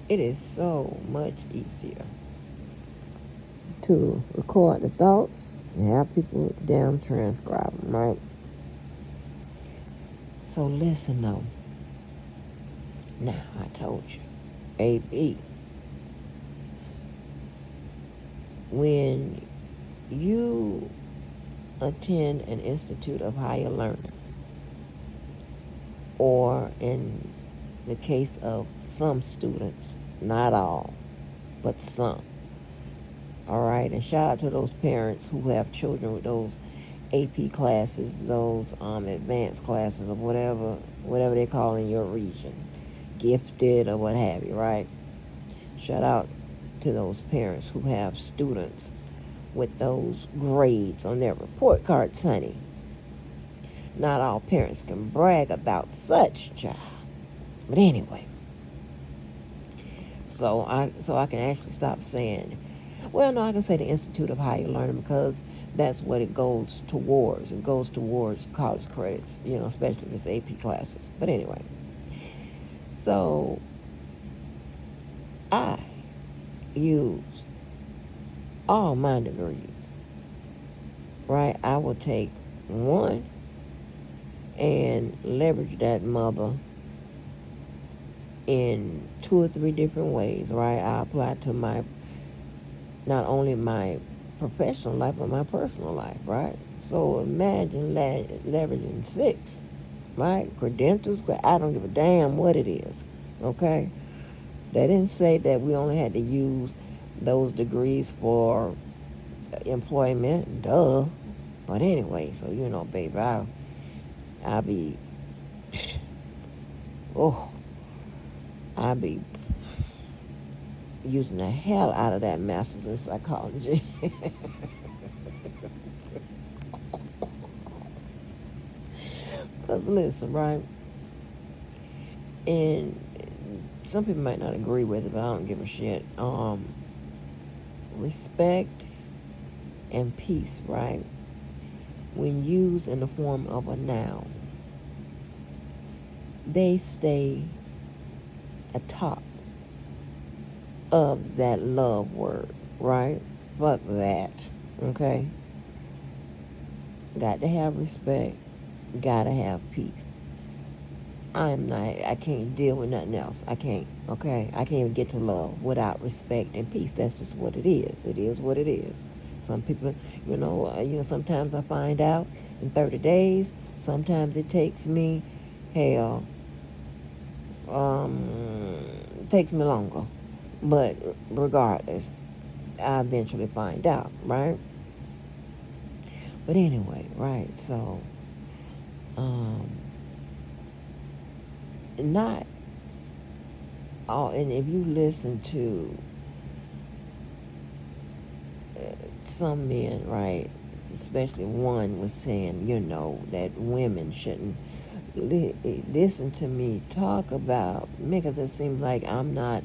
It is so much easier to record the thoughts and have people damn transcribe them, right? So listen though. Now I told you, AB. When you attend an institute of higher learning, or in the case of some students, not all, but some. All right, and shout out to those parents who have children with those AP classes, those advanced classes, or whatever they call in your region, gifted or what have you, right? Shout out to those parents who have students with those grades on their report cards, honey. Not all parents can brag about such, child. But anyway, so I can actually stop saying, well, no, I can say the Institute of Higher Learning because that's what it goes towards. It goes towards college credits, especially if it's AP classes. But anyway, so I use all my degrees, right? I will take one and leverage that mother in 2 or 3 different ways, right? I apply to my, not only my professional life, but my personal life, right? So imagine leveraging 6, right? Credentials, I don't give a damn what it is, okay? They didn't say that we only had to use those degrees for employment, duh. But anyway, so baby, I'll be, oh, I'll be using the hell out of that master's in psychology. Because listen, right? And some people might not agree with it, but I don't give a shit. Respect and peace, right? When used in the form of a noun, they stay atop of that love word, right? Fuck that, okay? Got to have respect, gotta have peace. I can't deal with nothing else. I can't, okay? I can't even get to love without respect and peace. That's just what it is. It is what it is. Some people, sometimes I find out in 30 days. Sometimes it takes me, hell, it takes me longer. But regardless, I eventually find out, right? But anyway, right, so, not all, and if you listen to some men, right, especially one was saying, that women shouldn't listen to me talk about me, because it seems like I'm not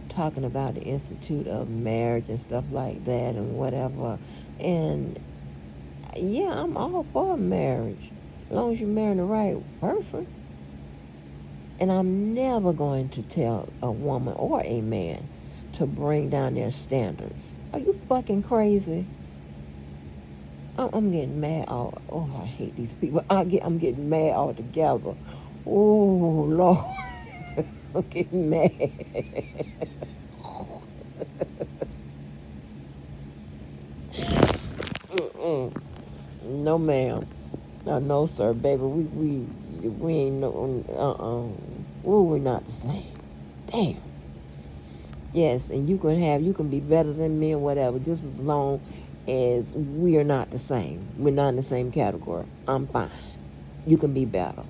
talking about the institute of marriage and stuff like that and whatever. And yeah, I'm all for marriage as long as you're marrying the right person. And I'm never going to tell a woman or a man to bring down their standards. Are you fucking crazy? I'm getting mad. I hate these people. I'm getting mad altogether. Oh Lord, I'm getting mad. No, ma'am. No, sir, baby. We ain't no. We're not the same. Damn. Yes, and you can be better than me or whatever, just as long as we are not the same. We're not in the same category. I'm fine. You can be better.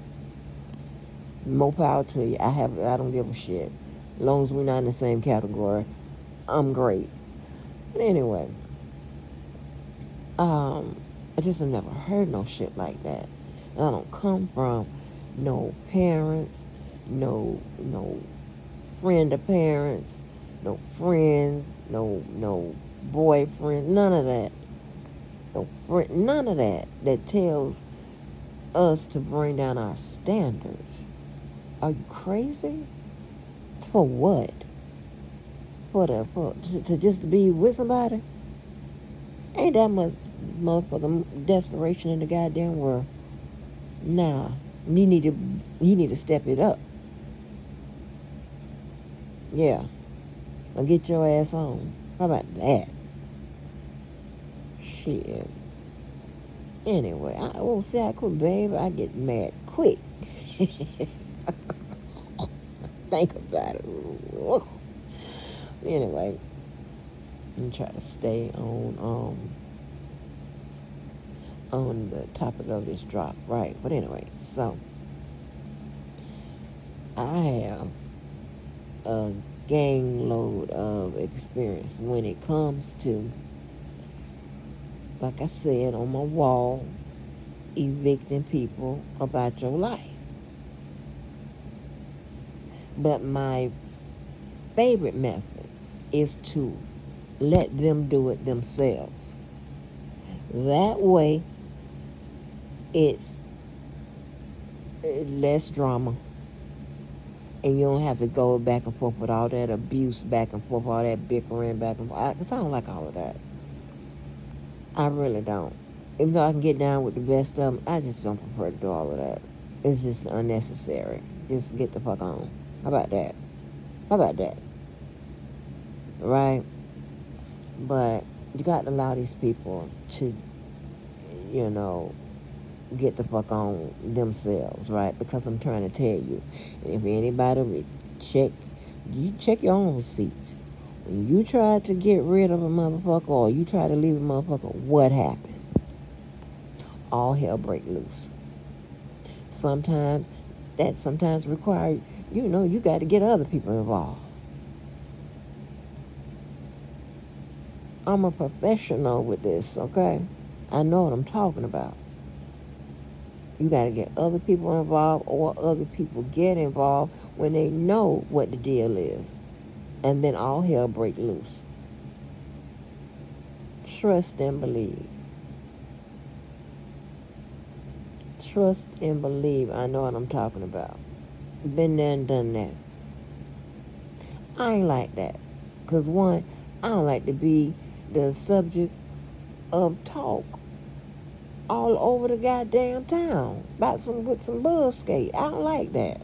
More power to you. I don't give a shit. As long as we're not in the same category, I'm great. But anyway, I just have never heard no shit like that. And I don't come from no parents, no friend of parents, no friends, no boyfriend, none of that. No friend, none of that tells us to bring down our standards. Are you crazy? For what? To just be with somebody? Ain't that much motherfucking desperation in the goddamn world. Nah, you need to step it up. Yeah, or get your ass on. How about that? Shit. Anyway, I won't say I quit, babe. I get mad quick. Think about it. Anyway, I'm trying to stay on the topic of this drop, right? But anyway, so I have a gang load of experience when it comes to, like I said, on my wall, evicting people about your life. But my favorite method is to let them do it themselves. That way, it's less drama, and you don't have to go back and forth with all that abuse back and forth, all that bickering back and forth. Because I don't like all of that. I really don't. Even though I can get down with the best of them, I just don't prefer to do all of that. It's just unnecessary. Just get the fuck on. How about that? How about that? Right? But you got to allow these people to, you know, get the fuck on themselves, right? Because I'm trying to tell you, if anybody you check your own receipts. When you try to get rid of a motherfucker or you try to leave a motherfucker, what happened? All hell break loose. Sometimes that sometimes require, you got to get other people involved. I'm a professional with this, okay? I know what I'm talking about. You got to get other people involved or other people get involved when they know what the deal is. And then all hell break loose. Trust and believe. Trust and believe. I know what I'm talking about. Been there and done that. I ain't like that. Because one, I don't like to be the subject of talk all over the goddamn town about with some bullskate. I don't like that.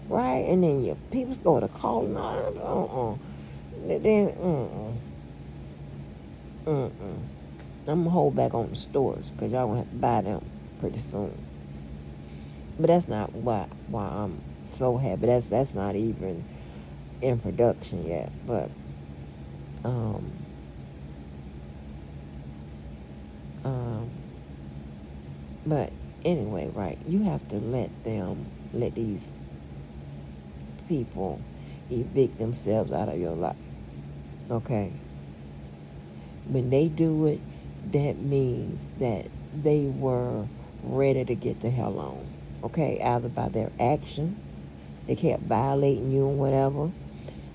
Right? And then your people go to call. No, then, I'm going to hold back on the stores because y'all going to have to buy them pretty soon. But that's not why I'm so happy. That's not even in production yet. But um, but anyway, right? You have to let these people evict themselves out of your life. Okay? When they do it, that means that they were ready to get the hell on. Okay? Either by their action, they kept violating you and whatever.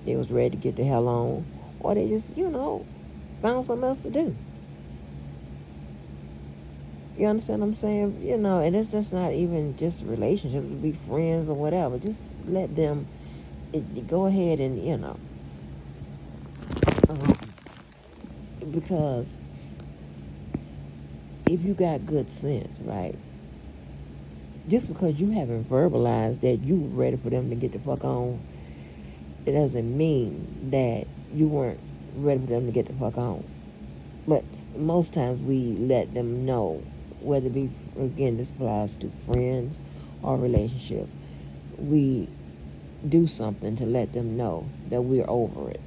They was ready to get the hell on. Or they just, found something else to do. You understand what I'm saying? And it's just not even just relationships. It could be friends or whatever. Just let them go ahead and, because if you got good sense, right? Just because you haven't verbalized that you were ready for them to get the fuck on, it doesn't mean that you weren't ready for them to get the fuck on. But most times we let them know, whether it be, again, this applies to friends or relationship, we do something to let them know that we're over it.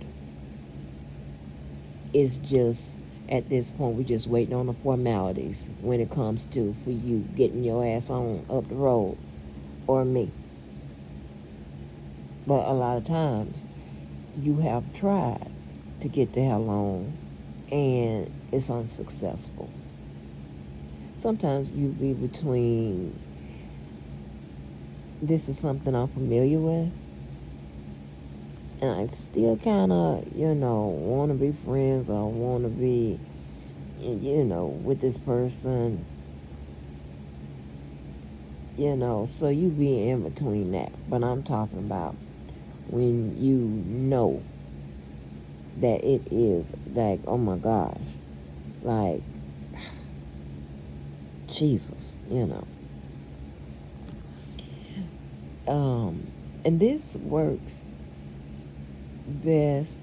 It's just, at this point, we're just waiting on the formalities when it comes to, for you getting your ass on up the road, or me. But a lot of times, you have tried to get the hell on, and it's unsuccessful. Sometimes you be between, this is something I'm familiar with, and I still kind of, want to be friends or want to be, with this person, so you be in between that. But I'm talking about when you know that it is like, oh my gosh, like Jesus, and this works best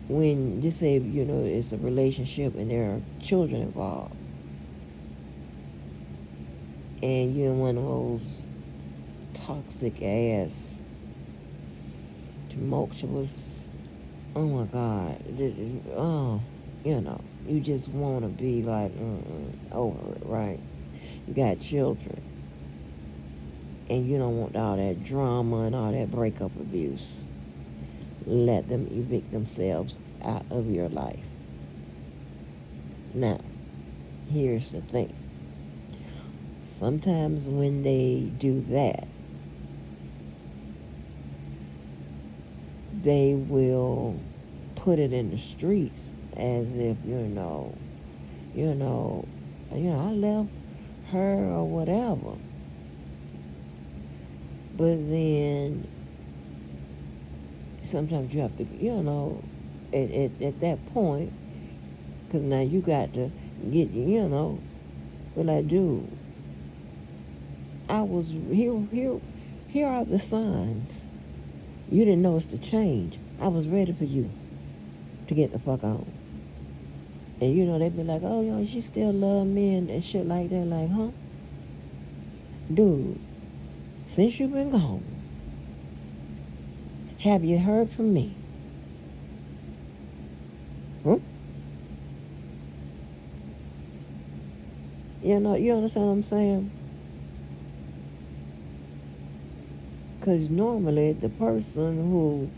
when, just say, it's a relationship and there are children involved, and you're in one of those toxic ass, tumultuous, oh my God, this is, you just want to be like, over it, right? You got children, and you don't want all that drama and all that breakup abuse. Let them evict themselves out of your life. Now, here's the thing. Sometimes when they do that, they will put it in the streets as if, I left her or whatever. But then sometimes you have to, at that point, because now you got to get, but like, dude, I was here are the signs. You didn't notice the change. I was ready for you to get the fuck on. And they be like, oh, she still love me and shit like that. Like, huh? Dude, since you've been gone, have you heard from me? Huh? You understand what I'm saying? Because normally the person who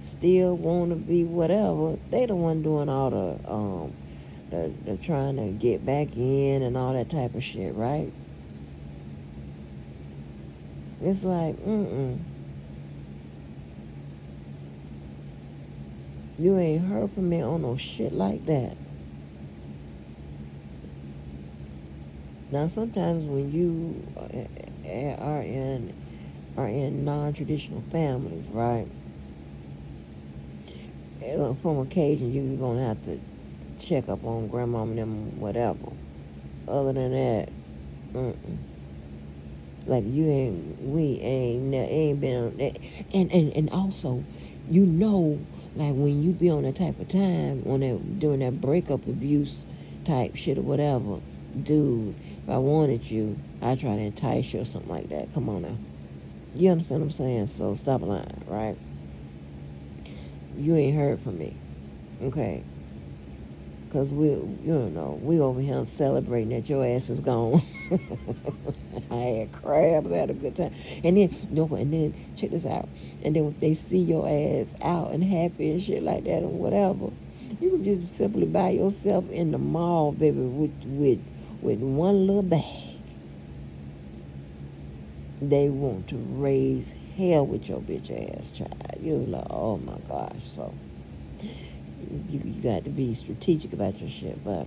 still want to be whatever, they the one doing all the trying to get back in and all that type of shit, right? It's like, you ain't heard from me on no shit like that. Now, sometimes when you are in non-traditional families, right? From occasion, you're gonna have to check up on grandmama and them, whatever. Other than that, like we ain't been on that. And also, like when you be on that type of time, on that during that breakup abuse type shit or whatever, dude, if I wanted you, I'd try to entice you or something like that. Come on now. You understand what I'm saying? So stop lying, right? You ain't heard from me, okay? Because we over here celebrating that your ass is gone. I had crabs, I had a good time. And then check this out. And then if they see your ass out and happy and shit like that or whatever, you can just simply buy yourself in the mall, baby, with one little bag. They want to raise hell with your bitch ass child. You're like, oh my gosh. So you got to be strategic about your shit. But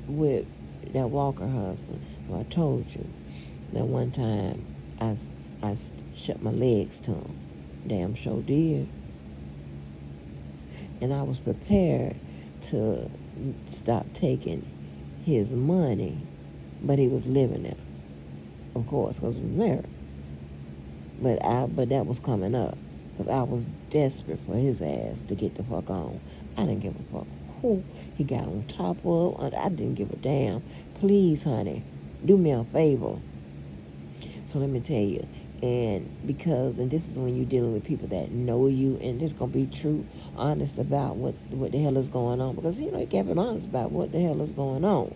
with that Walker husband, so I told you that one time I shut my legs to him. Damn sure did. And I was prepared to stop taking his money, but he was living there, of course, because he was married. But that was coming up, because I was desperate for his ass to get the fuck on. I didn't give a fuck who he got on top of. I didn't give a damn. Please, honey, do me a favor. So let me tell you, and this is when you're dealing with people that know you, and this gonna be true, honest about what the hell is going on, because you can't be honest about what the hell is going on.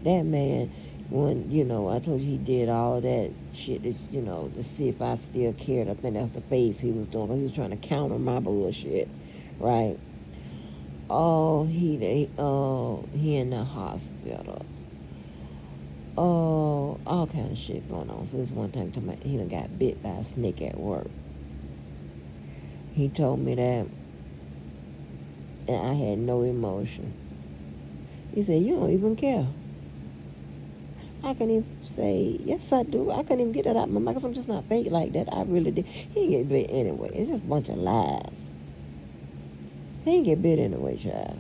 That man, when I told you he did all that shit to see if I still cared. I think that's the face he was doing, because he was trying to counter my bullshit, right? Oh, he in the hospital. Oh, all kind of shit going on. So this one time, he done got bit by a snake at work. He told me that, and I had no emotion. He said, you don't even care. I couldn't even say, yes, I do. I couldn't even get that out of my mouth because I'm just not fake like that. I really did. He didn't get bit anyway. It's just a bunch of lies. He didn't get bit anyway, child.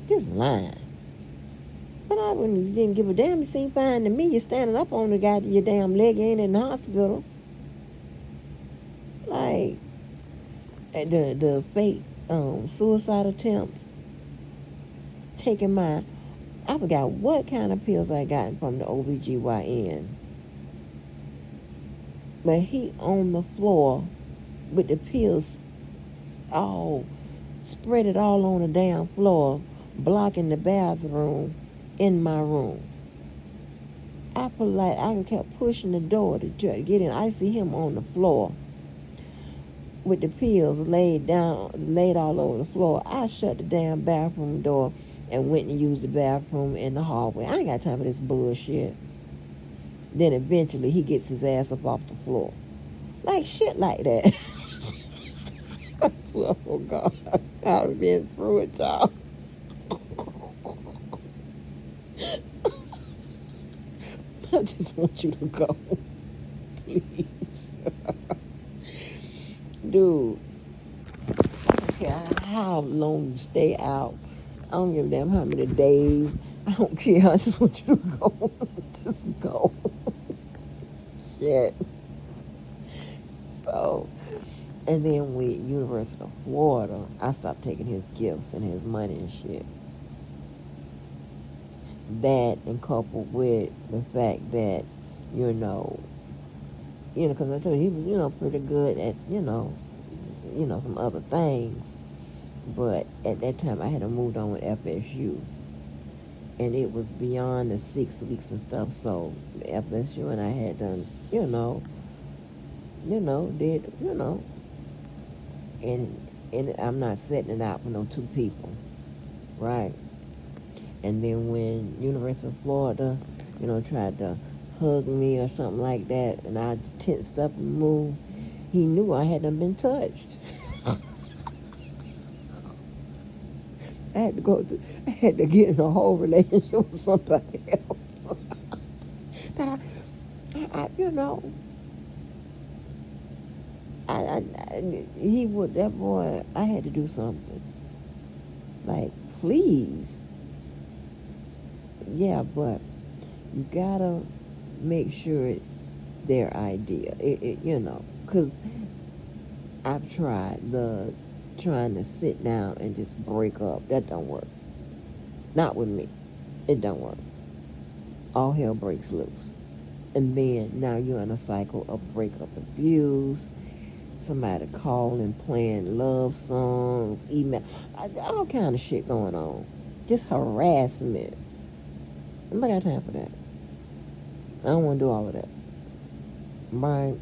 Just lying. But I wouldn't, didn't give a damn. You seem fine to me. You're standing up on the guy, your damn leg. You ain't in the hospital. Like, the fake suicide attempt, taking my, I forgot what kind of pills I got from the OBGYN. But he on the floor with the pills all spread it all on the damn floor, blocking the bathroom in my room. I kept pushing the door to try to get in. I see him on the floor with the pills laid all over the floor. I shut the damn bathroom door and went and used the bathroom in the hallway. I ain't got time for this bullshit. Then eventually he gets his ass up off the floor. Like shit like that. Oh God, I've been through it, y'all. I just want you to go, please. Dude, I don't care how long you stay out. I don't give a damn how many days. I don't care. I just want you to go. Just go. Shit. So, and then with University of Florida, I stopped taking his gifts and his money and shit. That and coupled with the fact that, because I told you he was, pretty good at, some other things. But at that time, I had moved on with FSU. And it was beyond the 6 weeks and stuff. So FSU and I had done, and I'm not setting it out for no two people, right? And then when University of Florida, tried to hug me or something like that, and I tensed up and moved, he knew I hadn't been touched. I had to get in a whole relationship with somebody else. That that boy, I had to do something. Like, please. Yeah, but you gotta make sure it's their idea. Because I've tried trying to sit down and just break up. That don't work. Not with me. It don't work. All hell breaks loose. And then now you're in a cycle of breakup abuse, somebody calling, playing love songs, email, all kind of shit going on. Just harassment. Nobody got time for that. I don't want to do all of that. Right?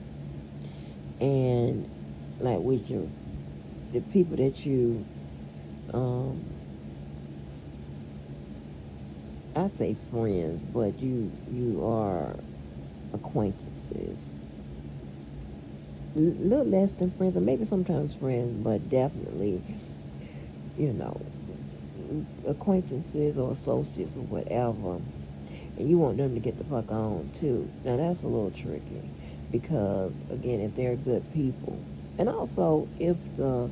And like with the people that you, I'd say friends, but you are acquaintances. A little less than friends, or maybe sometimes friends, but definitely, acquaintances or associates or whatever. And you want them to get the fuck on too. Now that's a little tricky because again, if they're good people, and also if the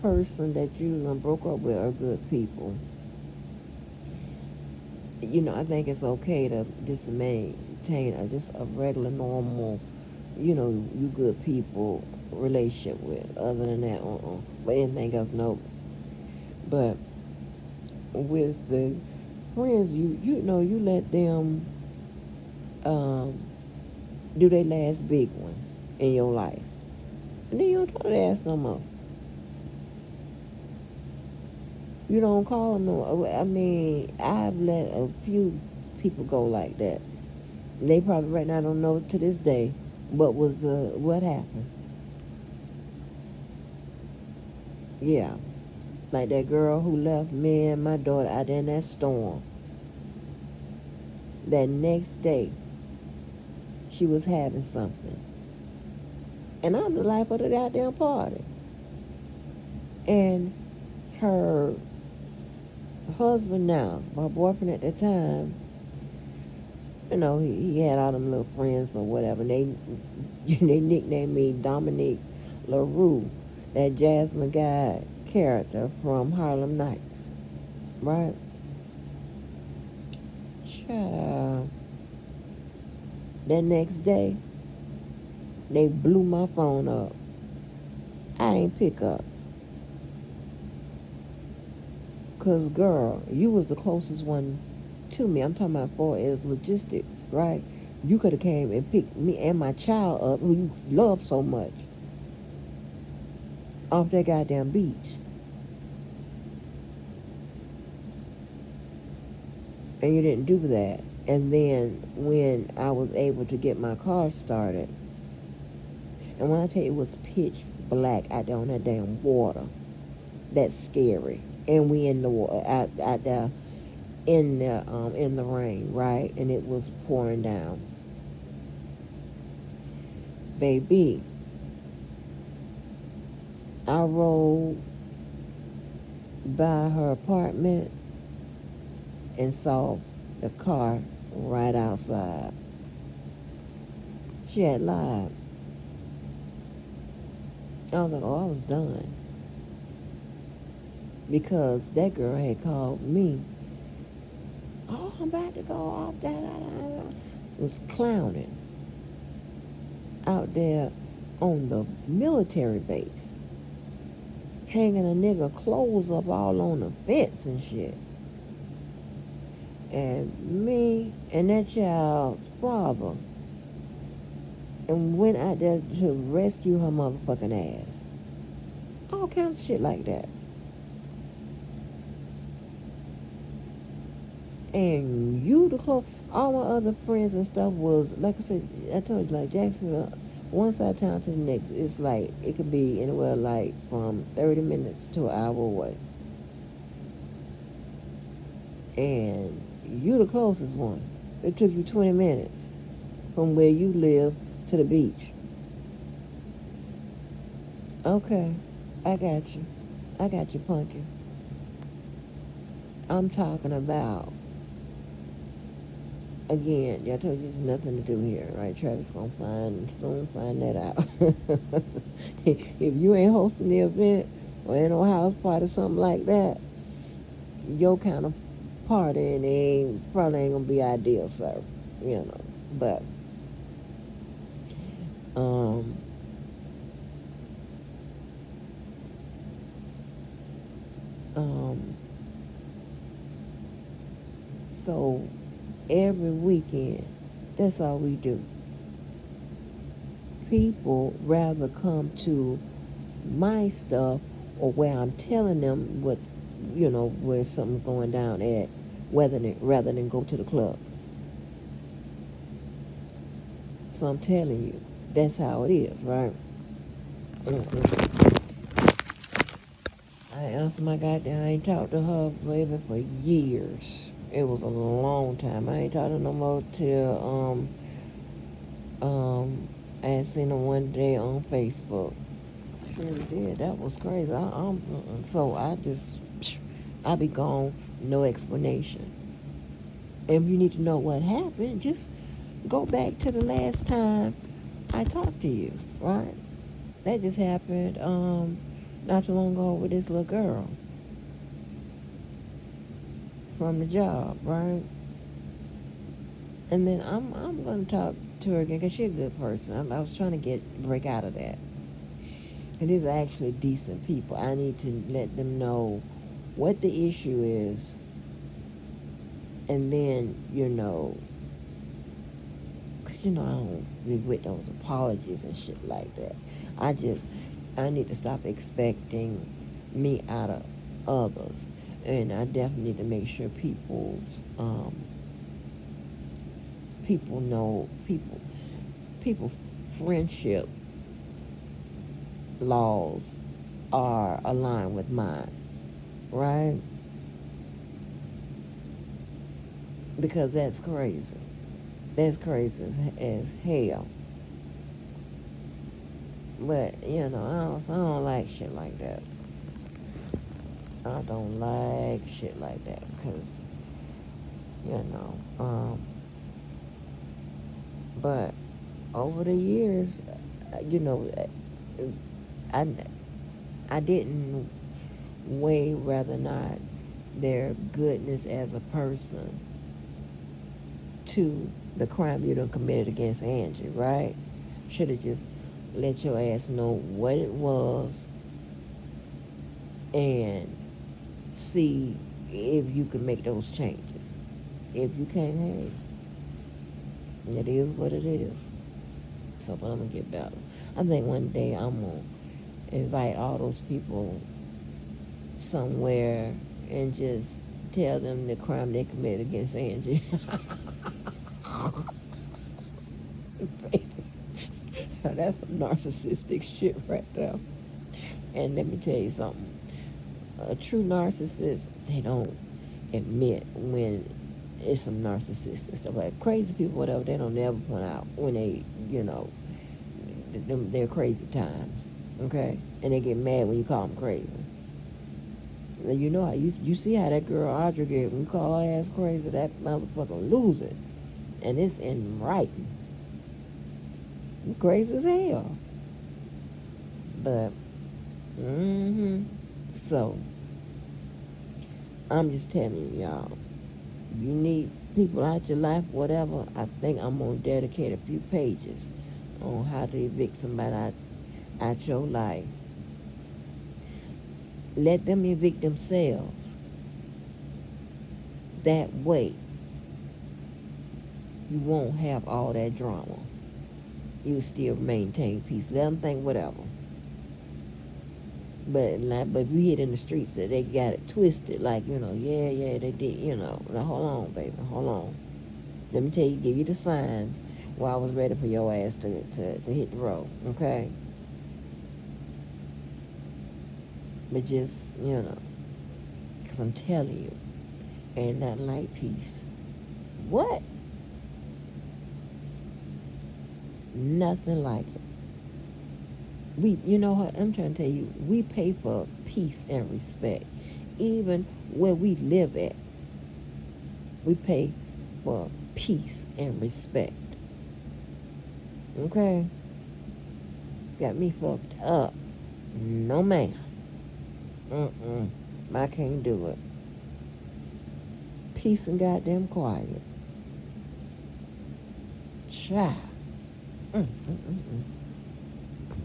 person that you broke up with are good people, I think it's okay to just maintain just a regular, normal, you good people relationship with. Other than that, but anything else, no. But with the friends, you let them do their last big one in your life, and then you don't talk to their ass no more. You don't call them no. I mean, I've let a few people go like that. They probably right now don't know to this day what happened. Yeah, like that girl who left me and my daughter out there in that storm. That next day, she was having something, and I'm the life of the goddamn party. And her husband now, my boyfriend at the time, You know, he had all them little friends or whatever. And they nicknamed me Dominique LaRue, that Jasmine Guy character from Harlem Nights, right? Child. That next day, they blew my phone up. I ain't pick up. Cause girl, you was the closest one to me. I'm talking about for as logistics, right? You could have came and picked me and my child up, who you love so much, off that goddamn beach, and you didn't do that. And then when I was able to get my car started, and when I tell you it was pitch black out there on that damn water, that's scary. And we in the water out there in the rain, right? And it was pouring down. Baby, I rode by her apartment and saw the car right outside. She had lied. I was like, oh, I was done. Because that girl had called me. Oh, I'm about to go off that. Was clowning out there on the military base, hanging a nigga clothes up all on the fence and shit. And me and that child's father and went out there to rescue her motherfucking ass. All kinds of shit like that. And you the close. All my other friends and stuff was, like I said, I told you, like Jacksonville, one side of town to the next, it's like, it could be anywhere like from 30 minutes to an hour away. And you the closest one. It took you 20 minutes from where you live to the beach. Okay, I got you. I got you, Pumpkin. I'm talking about, again, I told you there's nothing to do here, right? Travis gonna soon find that out. If you ain't hosting the event or ain't no house party, something like that, your kind of party and probably ain't gonna be ideal, sir. You know, but um, um, so every weekend, that's all we do. People rather come to my stuff or where I'm telling them what, where something's going down at, rather than go to the club. So I'm telling you, that's how it is, right? Mm-mm. I answered my goddamn. I ain't talked to her baby for years. It was a long time. I ain't talked to no more till I had seen her one day on Facebook. She really did. That was crazy. So I be gone. No explanation. If you need to know what happened, just go back to the last time I talked to you, right? That just happened not too long ago with this little girl from the job, right? And then I'm gonna talk to her again because she's a good person. I was trying to break out of that. And these are actually decent people. I need to let them know what the issue is, and then because I don't be with those apologies and shit like that. I need to stop expecting me out of others, and I definitely need to make sure um, people know people friendship laws are aligned with mine, right? Because that's crazy. That's crazy as hell. But I don't like shit like that. I don't like shit like that because you know. But over the years, you know, I, I didn't weigh whether or not their goodness as a person to the crime you done committed against Angie, right? Should have just let your ass know what it was and see if you can make those changes. If you can't, hey, it is what it is. So, but I'm gonna get better. I think one day I'm gonna invite all those people somewhere and just tell them the crime they committed against Angie. That's some narcissistic shit right there. And let me tell you something. A true narcissist, they don't admit when it's some narcissistic stuff. Like crazy people, whatever, they don't never point out when they, they're crazy times. Okay? And they get mad when you call them crazy. You know how you see how that girl Audrey get when you call her ass crazy, that motherfucker lose it. And it's in writing. You crazy as hell. But so I'm just telling y'all, you need people out your life, whatever. I think I'm gonna dedicate a few pages on how to evict somebody out your life. Let them evict themselves. That way, you won't have all that drama. You still maintain peace. Let them think whatever. But if you hit in the streets that they got it twisted, like, yeah, they did, Now, hold on, baby, hold on. Let me tell you, give you the signs while I was ready for your ass to hit the road, okay? But just, because I'm telling you, and that light piece, what? Nothing like it. You know what, I'm trying to tell you, we pay for peace and respect. Even where we live at, we pay for peace and respect. Okay? Got me fucked up. No, ma'am. I can't do it. Peace and goddamn quiet. Child.